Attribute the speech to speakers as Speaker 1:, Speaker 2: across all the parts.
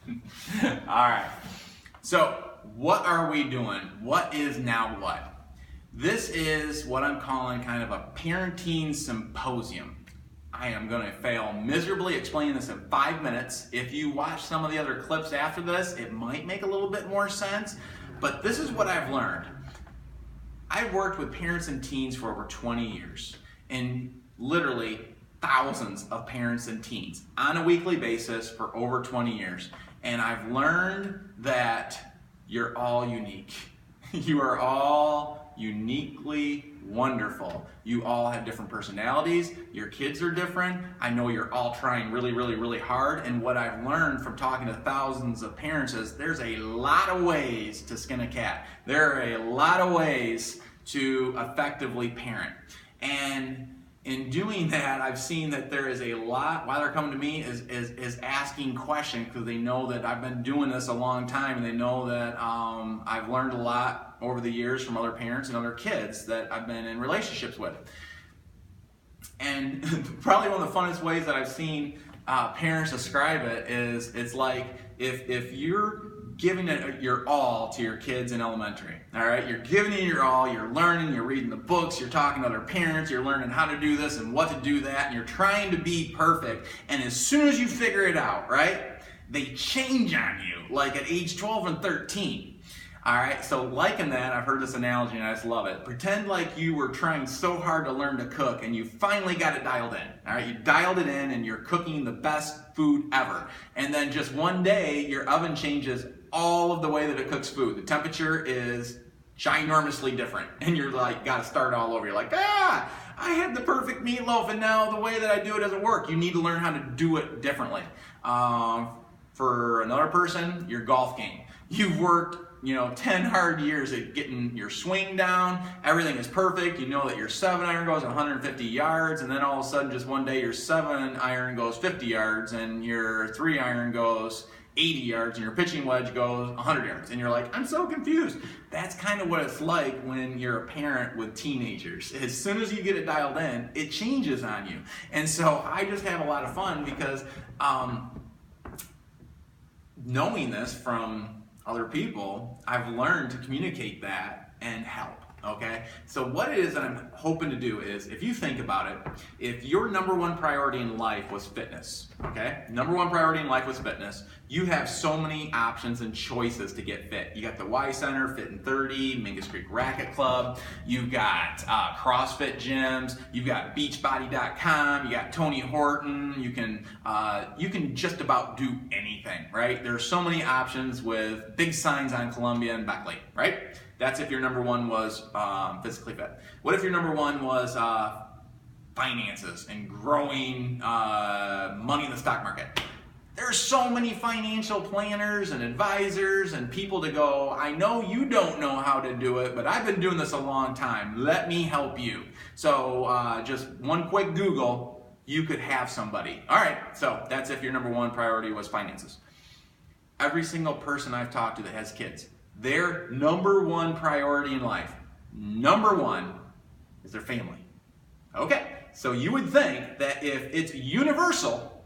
Speaker 1: All right. So what are we doing? What is Now What? This is what I'm calling kind of a parenting symposium. I am going to fail miserably explaining this in 5 minutes. If you watch some of the other clips after this, it might make a little bit more sense. But this is what I've learned. I've worked with parents and teens for over 20 years, and literally thousands of parents and teens on a weekly basis for over 20 years. And I've learned that you're all unique. You are all uniquely wonderful. You all have different personalities. Your kids are different. I know you're all trying really, really, really hard. And what I've learned from talking to thousands of parents is there's a lot of ways to skin a cat. There are a lot of ways to effectively parent. And in doing that, I've seen that there is a lot, why they're coming to me is asking questions, because they know that I've been doing this a long time, and they know that I've learned a lot over the years from other parents and other kids that I've been in relationships with. And probably one of the funnest ways that I've seen parents describe it is, it's like if you're giving it your all to your kids in elementary, all right? You're giving it your all, you're learning, you're reading the books, you're talking to other parents, you're learning how to do this and what to do that, and you're trying to be perfect. And as soon as you figure it out, right, they change on you, like at age 12 and 13. All right, so liking that, I've heard this analogy and I just love it. Pretend like you were trying so hard to learn to cook and you finally got it dialed in. All right, you dialed it in and you're cooking the best food ever. And then just one day, your oven changes all of the way that it cooks food. The temperature is ginormously different. And you're like, got to start all over. You're like, I had the perfect meatloaf and now the way that I do it doesn't work. You need to learn how to do it differently. For another person, your golf game. You've worked 10 hard years at getting your swing down. Everything is perfect. You know that your 7-iron goes 150 yards, and then all of a sudden, just one day, your 7-iron goes 50 yards, and your 3-iron goes 80 yards, and your pitching wedge goes 100 yards. And you're like, I'm so confused. That's kind of what it's like when you're a parent with teenagers. As soon as you get it dialed in, it changes on you. And so I just have a lot of fun because knowing this from other people, I've learned to communicate that and help. Okay, so what it is that I'm hoping to do is, if you think about it, if your number one priority in life was fitness, okay, number one priority in life was fitness, you have so many options and choices to get fit. You got the Y Center, Fit in 30, Mingus Creek Racket Club, you've got CrossFit gyms, you've got Beachbody.com, you got Tony Horton, you can just about do anything, right? There are so many options with big signs on Columbia and Beckley, right? That's if your number one was physically fit. What if your number one was finances and growing money in the stock market? There's so many financial planners and advisors and people to go, I know you don't know how to do it, but I've been doing this a long time. Let me help you. So just one quick Google, you could have somebody. All right, so that's if your number one priority was finances. Every single person I've talked to that has kids, their number one priority in life, number one, is their family. Okay, so you would think that if it's universal,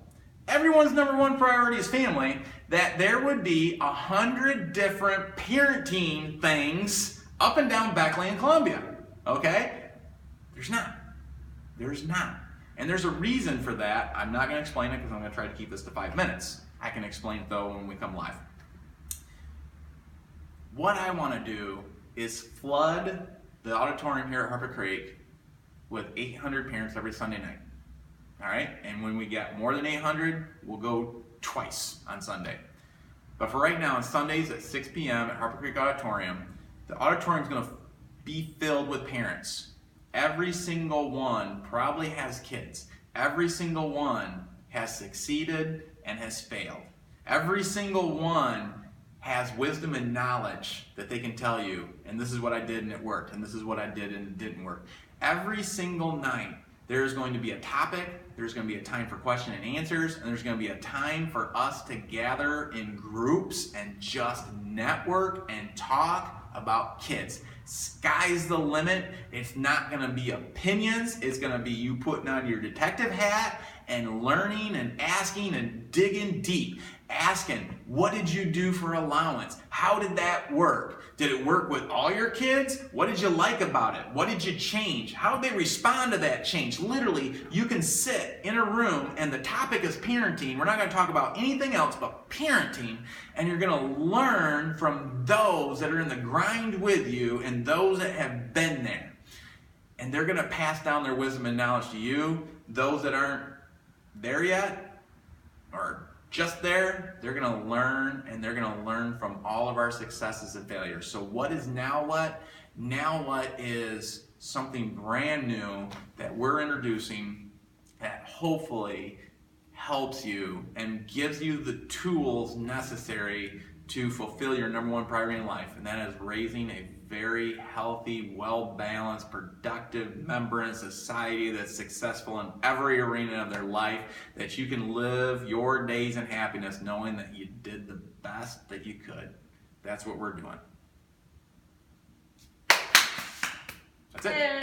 Speaker 1: everyone's number one priority is family, that there would be 100 different parenting things up and down Beckley and Columbia. Okay? There's not. There's not. And there's a reason for that. I'm not going to explain it because I'm going to try to keep this to 5 minutes. I can explain it though when we come live. What I want to do is flood the auditorium here at Harper Creek with 800 parents every Sunday night. All right? And when we get more than 800, we'll go twice on Sunday. But for right now, on Sundays at 6 p.m. at Harper Creek Auditorium, the auditorium is going to be filled with parents. Every single one probably has kids. Every single one has succeeded and has failed. Every single one has wisdom and knowledge that they can tell you, and this is what I did and it worked, and this is what I did and it didn't work. Every single night, there's going to be a topic, there's going to be a time for question and answers, and there's going to be a time for us to gather in groups and just network and talk about kids. Sky's the limit. It's not going to be opinions. It's going to be you putting on your detective hat and learning and asking and digging deep. Asking, what did you do for allowance? How did that work? Did it work with all your kids? What did you like about it? What did you change? How did they respond to that change? Literally, you can sit in a room and the topic is parenting. We're not going to talk about anything else but parenting, and you're going to learn from those that are in the grind with you and those that have been there. And they're going to pass down their wisdom and knowledge to you. Those that aren't there yet, or just there, they're going to learn, and they're going to learn from all of our successes and failures. So what is NowWhat? NowWhat is something brand new that we're introducing that hopefully helps you and gives you the tools necessary to fulfill your number one priority in life, and that is raising a very healthy, well-balanced, productive member in society that's successful in every arena of their life, that you can live your days in happiness knowing that you did the best that you could. That's what we're doing. That's it.